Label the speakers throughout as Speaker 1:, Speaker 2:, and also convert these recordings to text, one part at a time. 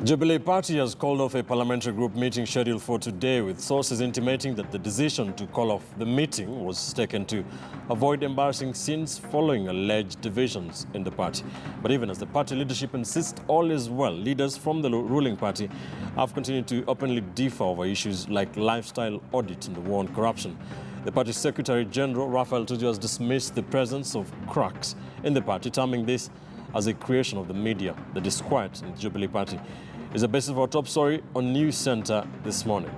Speaker 1: Jubilee Party has called off a parliamentary group meeting scheduled for today, with sources intimating that the decision to call off the meeting was taken to avoid embarrassing scenes following alleged divisions in the party. But even as the party leadership insists all is well, leaders from the ruling party have continued to openly differ over issues like lifestyle audit and the war on corruption. The party's Secretary General, Raphael Tuju, has dismissed the presence of cracks in the party, terming this as a creation of the media. The disquiet in the Jubilee Party is the basis of our top story on News Center this morning.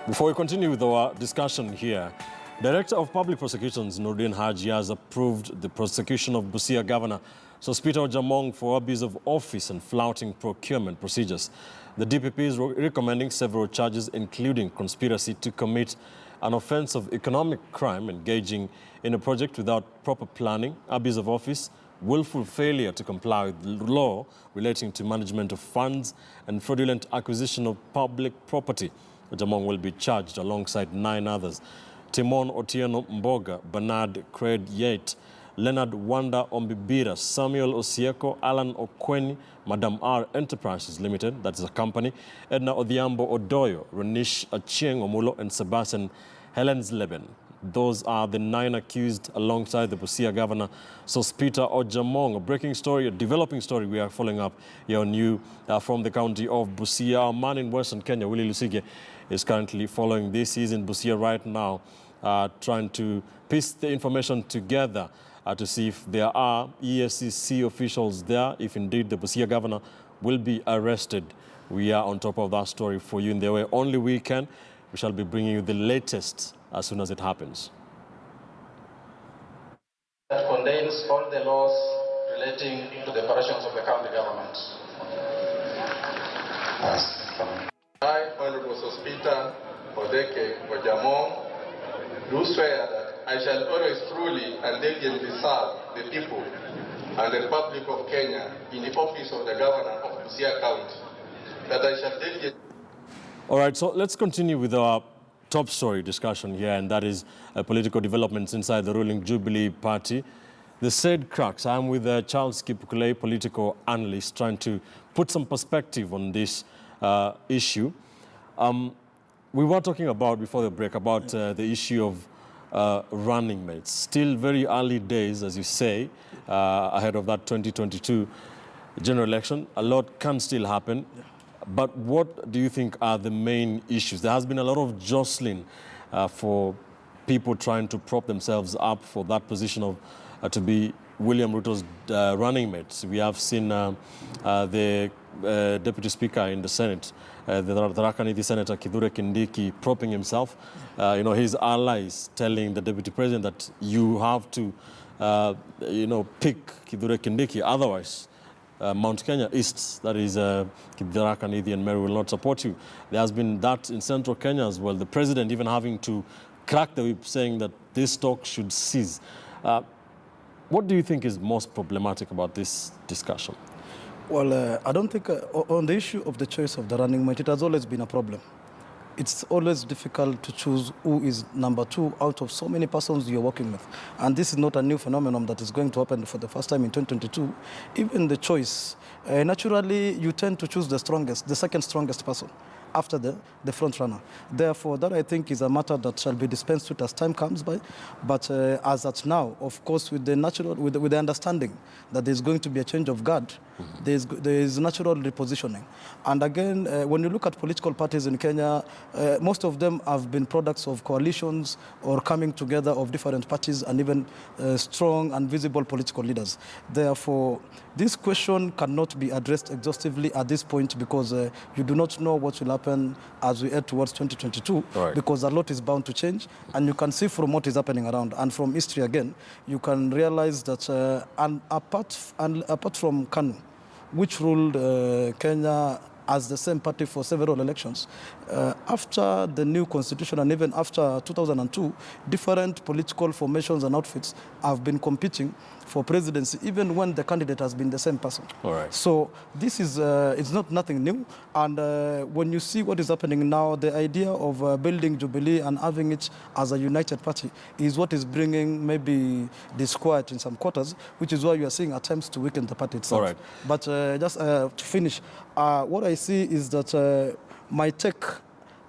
Speaker 1: Before we continue with our discussion here, Director of Public Prosecutions Nordin Haji has approved the prosecution of Busia Governor Sospita Ojamong for abuse of office and flouting procurement procedures. The DPP is recommending several charges, including conspiracy to commit an offense of economic crime, engaging in a project without proper planning, abuse of office, willful failure to comply with law relating to management of funds, and fraudulent acquisition of public property. Ojamong will be charged alongside 9 others: Timon Otieno Mboga, Bernard Craig Yate, Leonard Wanda Ombibira, Samuel Osieko, Alan Okweni, Madam R Enterprises Limited, that is a company, Edna Odhiambo Odoyo, Renish Achieng Omulo, and Sebastian Helens-Leben. Those are the 9 accused alongside the Busia Governor Sospita Ojamong. A breaking story, a developing story we are following up here on you from the county of Busia. Our man in Western Kenya, Willie Lusige, is currently following this. He's in Busia right now, trying to piece the information together to see if there are ESCC officials there, if indeed the Busia Governor will be arrested. We are on top of that story for you in the way only we can. We shall be bringing you the latest as soon as it happens.
Speaker 2: That contains all the laws relating to the operations of the county government. I, Honorable Sospita Odeke Ojamong, do swear that I shall always truly and diligently serve the people and the Republic of Kenya in the office of the Governor of Busia County. That I shall diligently...
Speaker 1: All right, so let's continue with our top story discussion here, and that is political developments inside the ruling Jubilee Party. The said cracks. I'm with Charles Kipukule, political analyst, trying to put some perspective on this issue. We were talking about, before the break, about the issue of running mates. Still very early days, as you say, ahead of that 2022 general election. A lot can still happen. Yeah. But what do you think are the main issues? There has been a lot of jostling for people trying to prop themselves up for that position of to be William Ruto's running mates. We have seen the Deputy Speaker in the Senate, the Tharaka-Nithi Senator Kithure Kindiki, propping himself. His allies telling the Deputy President that you have to, pick Kithure Kindiki, otherwise Mount Kenya East, that is Tharaka-Nithi and Meru, will not support you. There has been that in Central Kenya as well. The President even having to crack the whip, saying that this talk should cease. What do you think is most problematic about this discussion?
Speaker 3: Well, I don't think on the issue of the choice of the running mate, it has always been a problem. It's always difficult to choose who is number 2 out of so many persons you're working with. And this is not a new phenomenon that is going to happen for the first time in 2022. Even the choice, naturally, you tend to choose the strongest, the second strongest person after the front runner. Therefore, that I think is a matter that shall be dispensed with as time comes by. But as at now, of course, with the understanding that there's going to be a change of guard, there is natural repositioning. And again, when you look at political parties in Kenya, most of them have been products of coalitions or coming together of different parties and even strong and visible political leaders. Therefore, this question cannot be addressed exhaustively at this point because you do not know what will happen as we head towards 2022, right, because a lot is bound to change. And you can see from what is happening around and from history again, you can realize that apart from KANU, which ruled Kenya as the same party for several elections, after the new constitution and even after 2002, different political formations and outfits have been competing for presidency, even when the candidate has been the same person.
Speaker 1: All right.
Speaker 3: So this is it's not nothing new. And when you see what is happening now, the idea of building Jubilee and having it as a united party is what is bringing maybe disquiet in some quarters, which is why you are seeing attempts to weaken the party itself.
Speaker 1: All right.
Speaker 3: But just to finish, what I see is that my take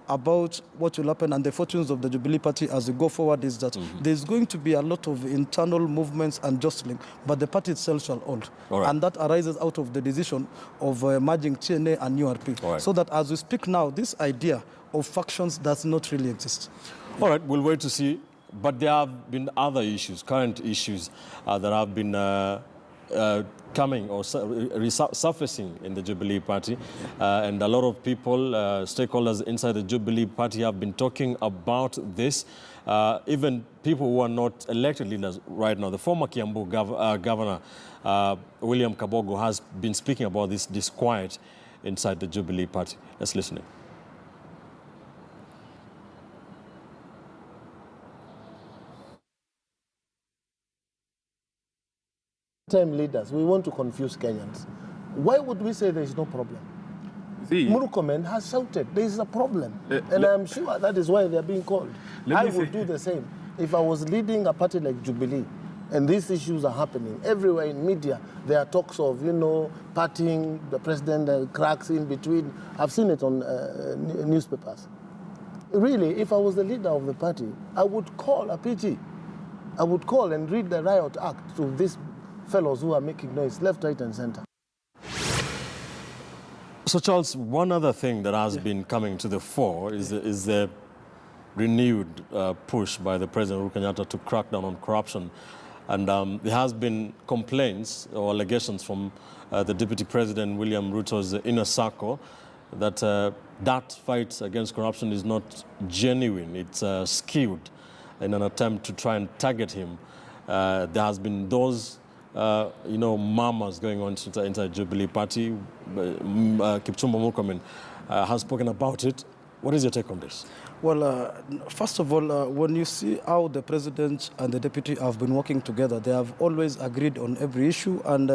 Speaker 3: about what will happen and the fortunes of the Jubilee Party as we go forward is that there's going to be a lot of internal movements and jostling, but the party itself shall hold.
Speaker 1: Right.
Speaker 3: And that arises out of the decision of merging TNA and URP.
Speaker 1: Right.
Speaker 3: So that as we speak now, this idea of factions does not really exist.
Speaker 1: All right, we'll wait to see. But there have been other issues, current issues that have been coming or surfacing in the Jubilee Party. And a lot of people, stakeholders inside the Jubilee Party have been talking about this. Even people who are not elected leaders right now. The former Kiambu Governor, William Kabogo, has been speaking about this disquiet inside the Jubilee Party. Let's listen in.
Speaker 4: Time leaders, we want to confuse Kenyans. Why would we say there is no problem?
Speaker 5: See,
Speaker 4: Murkomen has shouted there is a problem, and I'm sure that is why they are being called. I would do the same if I was leading a party like Jubilee, and these issues are happening everywhere in media. There are talks of, partying, the president cracks in between. I've seen it on newspapers. Really, if I was the leader of the party, I would call a PT. I would call and read the riot act to these fellows who are making noise, left, right, and center.
Speaker 1: So, Charles, one other thing that has been coming to the fore is the renewed push by the President Uhuru Kenyatta to crack down on corruption. And there has been complaints or allegations from the Deputy President William Ruto's inner circle that that fight against corruption is not genuine. It's skewed in an attempt to try and target him. There has been those murmurs going on inside Jubilee Party. Kipchumba Murkomen has spoken about it. What is your take on this?
Speaker 3: Well, first of all, when you see how the president and the deputy have been working together, they have always agreed on every issue, and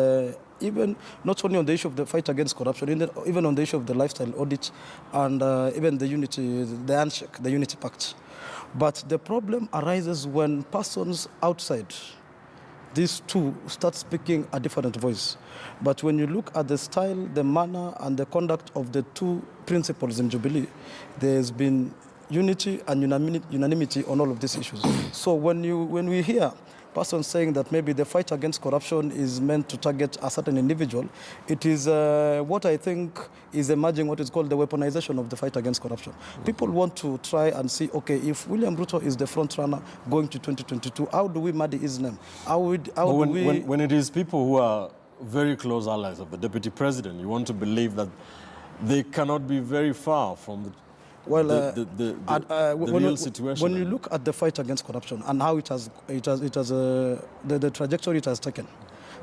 Speaker 3: even not only on the issue of the fight against corruption, even on the issue of the lifestyle audit, and even the handshake, the unity pact. But the problem arises when persons outside these two start speaking a different voice. But when you look at the style, the manner, and the conduct of the two principals in Jubilee, there's been unity and unanimity on all of these issues. So when we hear persons saying that maybe the fight against corruption is meant to target a certain individual, it is what I think is emerging what is called the weaponization of the fight against corruption. People want to try and see, okay, if William Ruto is the front runner going to 2022, how do we muddy his name?
Speaker 1: When it is people who are very close allies of the deputy president, you want to believe that they cannot be very far from the real situation.
Speaker 3: When you look at the fight against corruption and how the trajectory it has taken,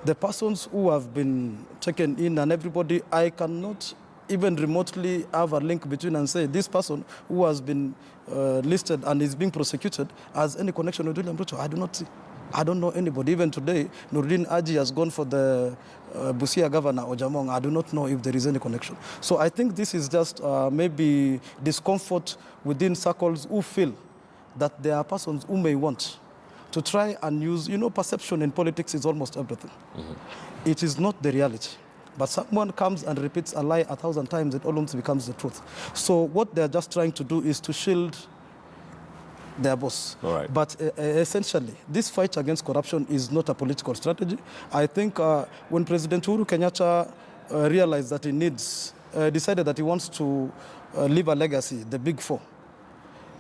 Speaker 3: the persons who have been taken in and everybody, I cannot even remotely have a link between and say this person who has been listed and is being prosecuted has any connection with William Ruto. I do not see. I don't know anybody. Even today, Nurdin Aji has gone for the Busia Governor or Jamong. I do not know if there is any connection. So I think this is just maybe discomfort within circles who feel that there are persons who may want to try and use, perception in politics is almost everything. Mm-hmm. It is not the reality. But someone comes and repeats a lie 1,000 times, it almost becomes the truth. So what they're just trying to do is to shield their boss.
Speaker 1: All right.
Speaker 3: But essentially, this fight against corruption is not a political strategy. I think when President Uhuru Kenyatta realized that decided that he wants to leave a legacy, the Big Four,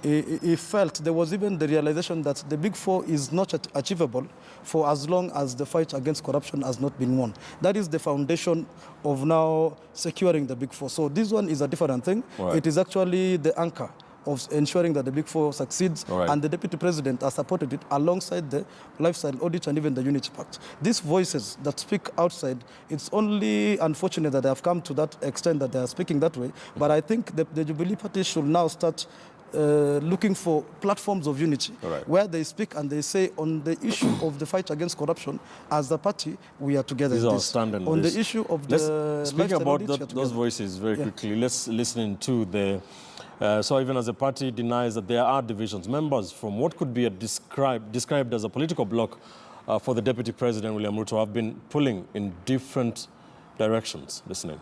Speaker 3: he felt there was even the realization that the Big Four is not achievable for as long as the fight against corruption has not been won. That is the foundation of now securing the Big Four. So this one is a different thing.
Speaker 1: Right.
Speaker 3: It is actually the anchor of ensuring that the Big Four succeeds,
Speaker 1: right.
Speaker 3: And the Deputy President has supported it alongside the lifestyle audit and even the Unity Pact. These voices that speak outside, it's only unfortunate that they have come to that extent that they are speaking that way, but I think the Jubilee Party should now start looking for platforms of unity, where they speak and they say on the issue of the fight against corruption, as the party, we are together.
Speaker 1: These are standing
Speaker 3: on the issue of the
Speaker 1: speaking about those voices very quickly, let's listen to the so even as the party denies that there are divisions, members from what could be described as a political bloc for the Deputy President William Ruto have been pulling in different directions. Listening.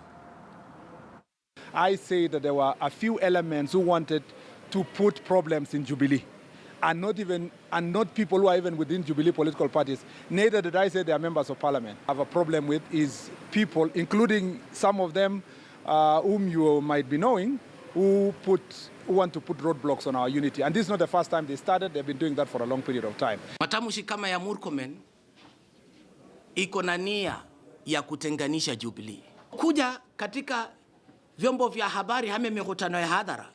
Speaker 5: I say that there were a few elements who wanted to put problems in Jubilee, and not people who are even within Jubilee political parties. Neither did I say they are members of parliament. I have a problem with is people, including some of them whom you might be knowing, who want to put roadblocks on our unity. And this is not the first time they started. They've been doing that for a long period of time.
Speaker 6: Matamshi kama ya Murkomen iko na nia ya kutenganisha Jubilee. Kuja katika vyombo vya habari hame mikutano ya hadhara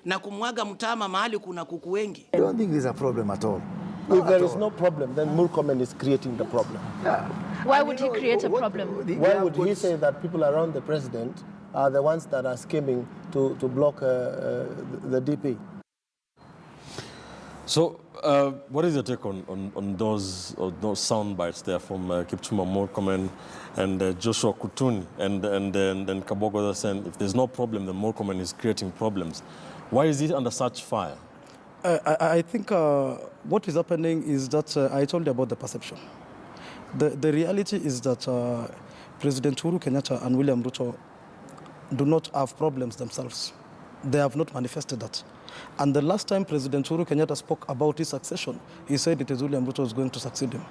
Speaker 6: na kumwaga mtama mahali kuna kuku wengi.
Speaker 7: I don't think there's a problem at all.
Speaker 4: If there is no problem, then Murkomen is creating the problem.
Speaker 7: Yeah.
Speaker 8: Why would he create a problem?
Speaker 4: Why would he say that people around the president are the ones that are scheming to block the DP?
Speaker 1: So, what is your take on those sound bites there from Kipchumba Murkomen and Joshua Kutuni and Kabogo saying if there's no problem, then Murkomen is creating problems? Why is it under such fire?
Speaker 3: I think what is happening is that I told you about the perception. The reality is that President Uhuru Kenyatta and William Ruto do not have problems themselves. They have not manifested that. And the last time President Uhuru Kenyatta spoke about his succession, he said it is William Ruto who is going to succeed him.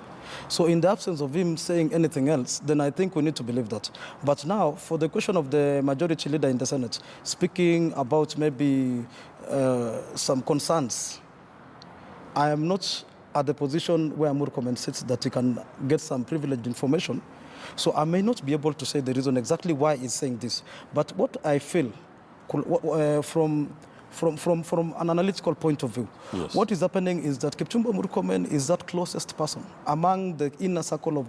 Speaker 3: So in the absence of him saying anything else, then I think we need to believe that. But now, for the question of the majority leader in the Senate, speaking about maybe some concerns, I am not at the position where Murkomen sits that he can get some privileged information. So I may not be able to say the reason exactly why he's saying this. But what I feel from an analytical point of view, yes, what is happening is that Kipchumba Murkomen is that closest person among the inner circle of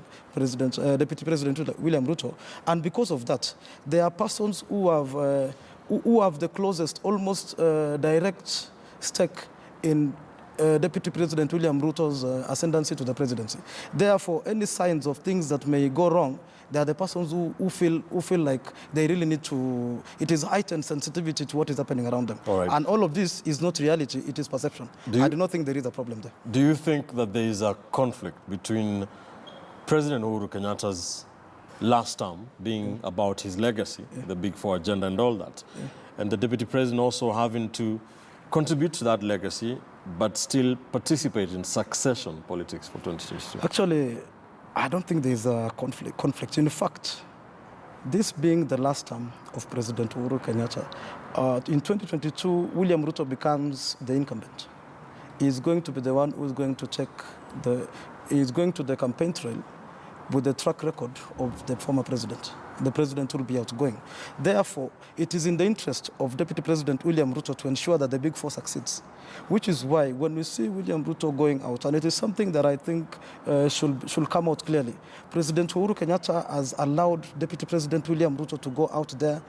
Speaker 3: Deputy President William Ruto. And because of that, there are persons who have the closest, almost direct stake in Deputy President William Ruto's ascendancy to the presidency. Therefore, any signs of things that may go wrong, they are the persons who feel like they really need to, it is heightened sensitivity to what is happening around them.
Speaker 1: All right.
Speaker 3: And all of this is not reality, it is perception. I do not think there is a problem there.
Speaker 1: Do you think that there is a conflict between President Uhuru Kenyatta's last term being about his legacy, the Big Four agenda and all that, and the Deputy President also having to contribute to that legacy, but still participate in succession politics for 2022? Actually,
Speaker 3: I don't think there's a conflict. In fact, this being the last term of President Uhuru Kenyatta, in 2022, William Ruto becomes the incumbent. He's going to be the one who's going to he's going to the campaign trail with the track record of the former president. The president will be outgoing. Therefore, it is in the interest of Deputy President William Ruto to ensure that the Big Four succeeds, which is why when we see William Ruto going out, and it is something that I think should come out clearly, President Uhuru Kenyatta has allowed Deputy President William Ruto to go out there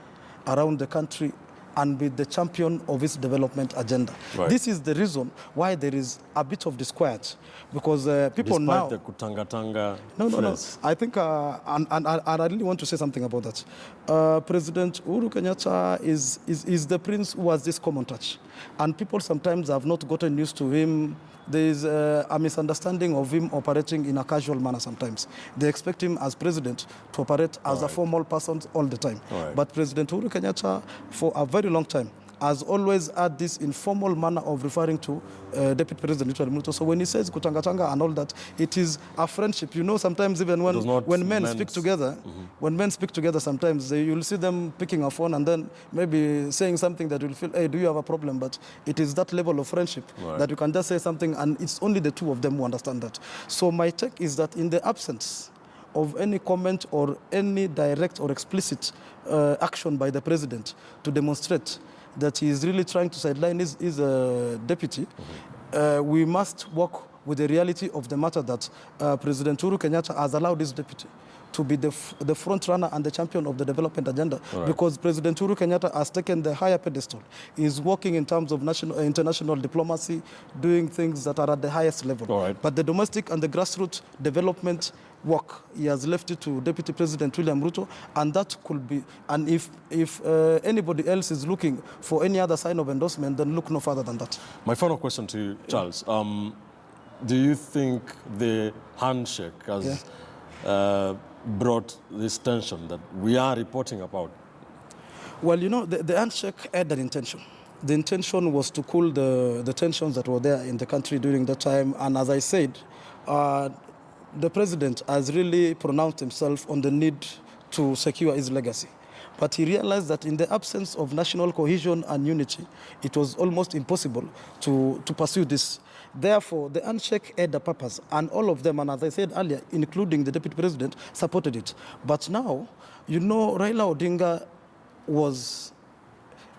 Speaker 3: around the country and be the champion of its development agenda. Right. This is the reason why there is a bit of disquiet, because people
Speaker 1: despite
Speaker 3: now...
Speaker 1: the kutanga-tanga
Speaker 3: No. I think, and I really want to say something about that. President Uhuru Kenyatta is the prince who has this common touch. And people sometimes have not gotten used to him. There is a misunderstanding of him operating in a casual manner sometimes. They expect him as president to operate as a formal person all the time. But President Uhuru Kenyatta, for a very long time, has always had this informal manner of referring to Deputy President William Ruto. So when he says kutanga-tanga and all that, it is a friendship. You know, sometimes even when men speak together, when men speak together, sometimes you'll see them picking a phone and then maybe saying something that will feel, hey, do you have a problem? But it is that level of friendship that you can just say something and it's only the two of them who understand that. So my take is that in the absence of any comment or any direct or explicit action by the president to demonstrate that he is really trying to sideline his deputy, we must work with the reality of the matter that President Uhuru Kenyatta has allowed his deputy to be the front runner and the champion of the development agenda, because President Uhuru Kenyatta has taken the higher pedestal. He's working in terms of international diplomacy, doing things that are at the highest level. But the domestic and the grassroots development work, he has left it to Deputy President William Ruto, and that could be, and if anybody else is looking for any other sign of endorsement, then look no further than that.
Speaker 1: My final question to you, Charles. Do you think the handshake has brought this tension that we are reporting about?
Speaker 3: Well, you know, the handshake had an intention. The intention was to cool the tensions that were there in the country during that time. And as I said, the president has really pronounced himself on the need to secure his legacy. But he realized that in the absence of national cohesion and unity, it was almost impossible to pursue this. Therefore, the handshake had a purpose, and all of them, and as I said earlier, including the deputy president, supported it. But now, you know, Raila Odinga was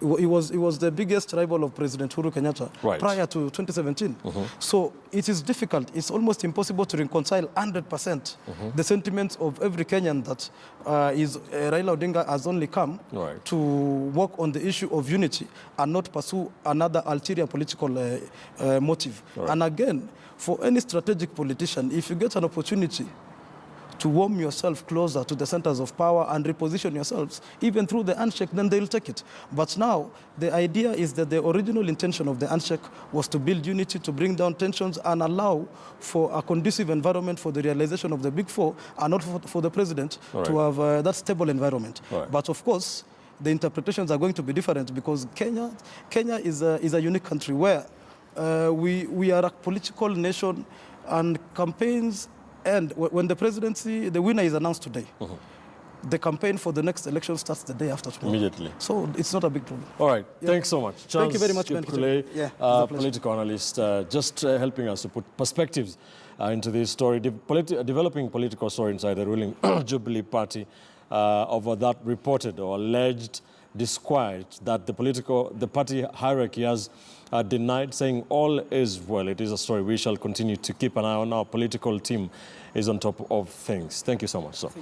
Speaker 3: the biggest rival of President Uhuru Kenyatta prior to 2017. So it is difficult. It's almost impossible to reconcile 100% the sentiments of every Kenyan that Raila Odinga has only come to work on the issue of unity and not pursue another ulterior political motive. And again, for any strategic politician, if you get an opportunity to warm yourself closer to the centers of power and reposition yourselves, even through the handshake, then they'll take it. But now, the idea is that the original intention of the handshake was to build unity, to bring down tensions, and allow for a conducive environment for the realization of the Big Four, and not for the president to have that stable environment. But of course, the interpretations are going to be different, because Kenya is a unique country where we are a political nation, and campaigns. And when the presidency, the winner is announced today, the campaign for the next election starts the day after tomorrow. Immediately. So it's not a big problem.
Speaker 1: All right. Thanks so much. Charles,
Speaker 3: thank you very much, Ben.
Speaker 1: Political analyst, just helping us to put perspectives into this story, developing political story inside the ruling Jubilee Party over that reported or alleged disquiet that the party hierarchy has denied, saying all is well. It is a story we shall continue to keep an eye on. Our political team is on top of things. Thank you so much. All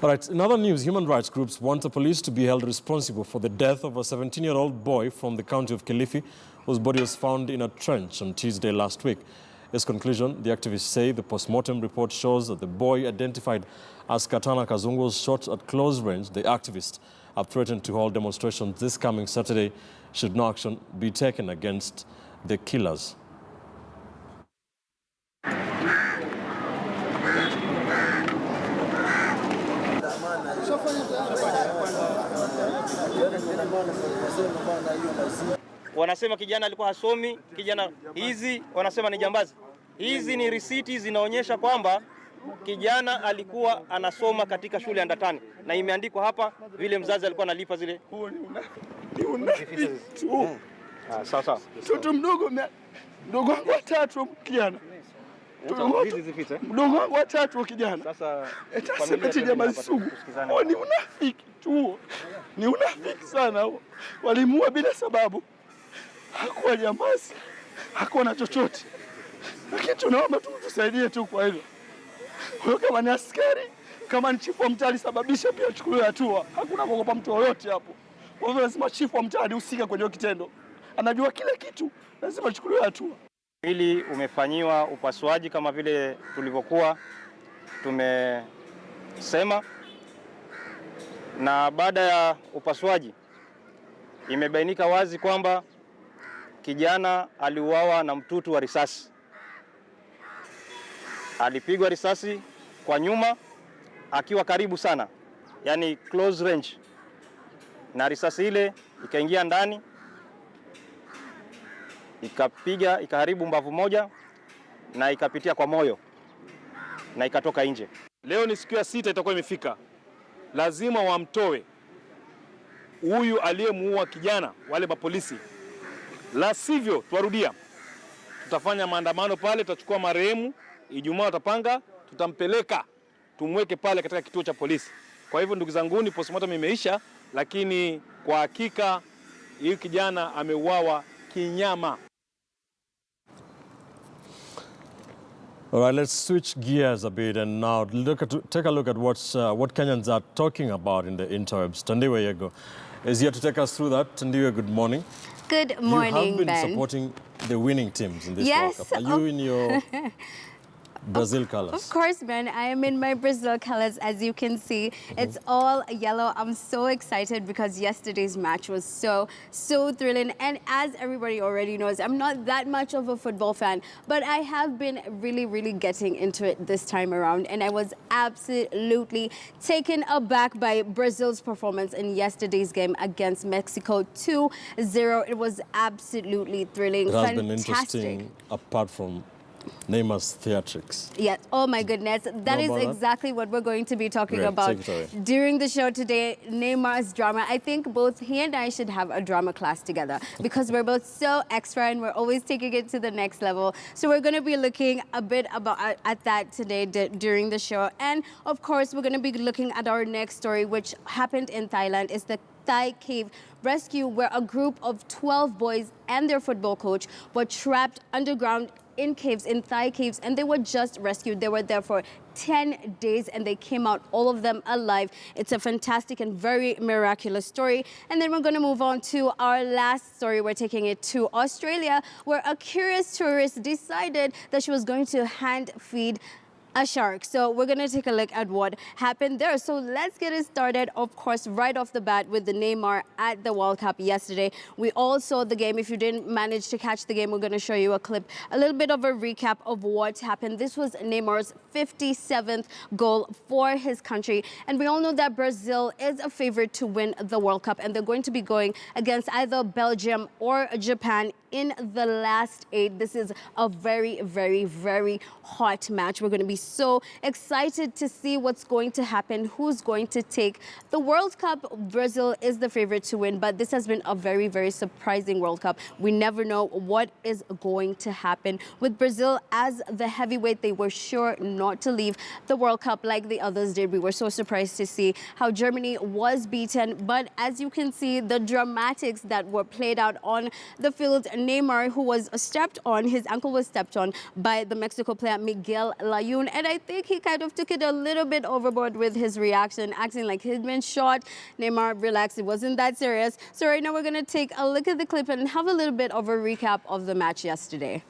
Speaker 1: right, in other news, human rights groups want the police to be held responsible for the death of a 17-year-old boy from the county of Kilifi, whose body was found in a trench on Tuesday last week. As conclusion, the activists say the post-mortem report shows that the boy, identified as Katana Kazungu, was shot at close range. The activists have threatened to hold demonstrations this coming Saturday should no action be taken against the killers.
Speaker 9: Wanasema kijana alikuwa hasomi, kijana hizi wanasema ni jambazi. Hizi ni risiti zinaonyesha kwamba kijana alikuwa anasoma katika shule ya Ndatani, na imeandikwa hapa vile mzazi alikuwa analipa zile. Sawa.
Speaker 10: Mtoto mdogo wangu watatu kijana. Mdogo wangu watatu kijana. Sasa eti jambazi sugu. Ni unafiki tu. Ni unafiki sana. Walimuua bila sababu. Hakuwa jambazi. Hakuwa na chochote. Lakini tunaomba tusaidie tu kwa hilo. Huyo kama ni askari, kama ni chifu wa mtaa alisababisha, pia achukuliwe hatua. Hakuna kuogopa mtu yoyote hapo. Kwa hivyo lazima chifu wa mtaa ahusike kwenye kitendo. Anajua kila kitu, lazima achukuliwe hatua.
Speaker 9: Hili umefanyiwa upasuaji kama vile tulivyokuwa tumesema, na baada ya upasuaji imebainika wazi kwamba kijana aliuawa na mtutu wa risasi. Alipigwa risasi kwa nyuma akiwa karibu sana, yani close range, na risasi ile ikaingia ndani, ikaharibu mbavu moja na ikapitia kwa moyo na ikatoka nje.
Speaker 11: Leo ni siku ya 6 itakuwa imefika. Lazima wamtoe huyu aliyemuua kijana wale mapolisi. La sivyo, tuwarudia, tutafanya maandamano pale, tutachukua marehemu, Ijumaa tutapanga, tutampeleka, tumweke pale katika kituo cha polisi. Kwa hivyo ndugu zanguni, postmortem imeisha, lakini kwa hakika huyu kijana ameuawa kinyama.
Speaker 1: All right, let's switch gears a bit and now take a look at what Kenyans are talking about in the interwebs. Tandiwe Yego is here to take us through that. Tandiwe, good morning.
Speaker 12: Good morning, Ben.
Speaker 1: You have been supporting the winning teams in this World Cup. Are you in your Brazil colors?
Speaker 12: Of course, Ben. I am in my Brazil colors, as you can see. It's all yellow. I'm so excited because yesterday's match was so thrilling. And as everybody already knows, I'm not that much of a football fan, but I have been really getting into it this time around. And I was absolutely taken aback by Brazil's performance in yesterday's game against Mexico 2-0. It was absolutely thrilling.
Speaker 1: It has been interesting, apart from Neymar's theatrics.
Speaker 12: Yes. Oh my goodness. That is exactly what we're going to be talking about during the show today. Neymar's drama. I think both he and I should have a drama class together because we're both so extra and we're always taking it to the next level. So we're going to be looking a bit at that today during the show. And of course, we're going to be looking at our next story, which happened in Thailand. It's the Thai cave rescue, where a group of 12 boys and their football coach were trapped underground in caves, in Thai caves, and they were just rescued. They were there for 10 days and they came out, all of them alive. It's a fantastic and very miraculous story. And then we're going to move on to our last story. We're taking it to Australia, where a curious tourist decided that she was going to hand feed a shark. So we're going to take a look at what happened there. So let's get it started, of course, right off the bat with the Neymar at the World Cup yesterday. We all saw the game. If you didn't manage to catch the game, we're going to show you a clip, a little bit of a recap of what happened. This was Neymar's 57th goal for his country. And we all know that Brazil is a favorite to win the World Cup, and they're going to be going against either Belgium or Japan in the last 8. This is a very hot match. We're going to be so excited to see what's going to happen, who's going to take the World Cup. Brazil is the favorite to win, but this has been a very surprising World Cup. We never know what is going to happen. With Brazil as the heavyweight, they were sure not to leave the World Cup like the others did. We were so surprised to see how Germany was beaten, but as you can see, the dramatics that were played out on the field, Neymar, who was stepped on, his ankle was stepped on by the Mexico player Miguel Layun, and I think he kind of took it a little bit overboard with his reaction, acting like he'd been shot. Neymar, relax, it wasn't that serious. So right now we're going to take a look at the clip and have a little bit of a recap of the match yesterday.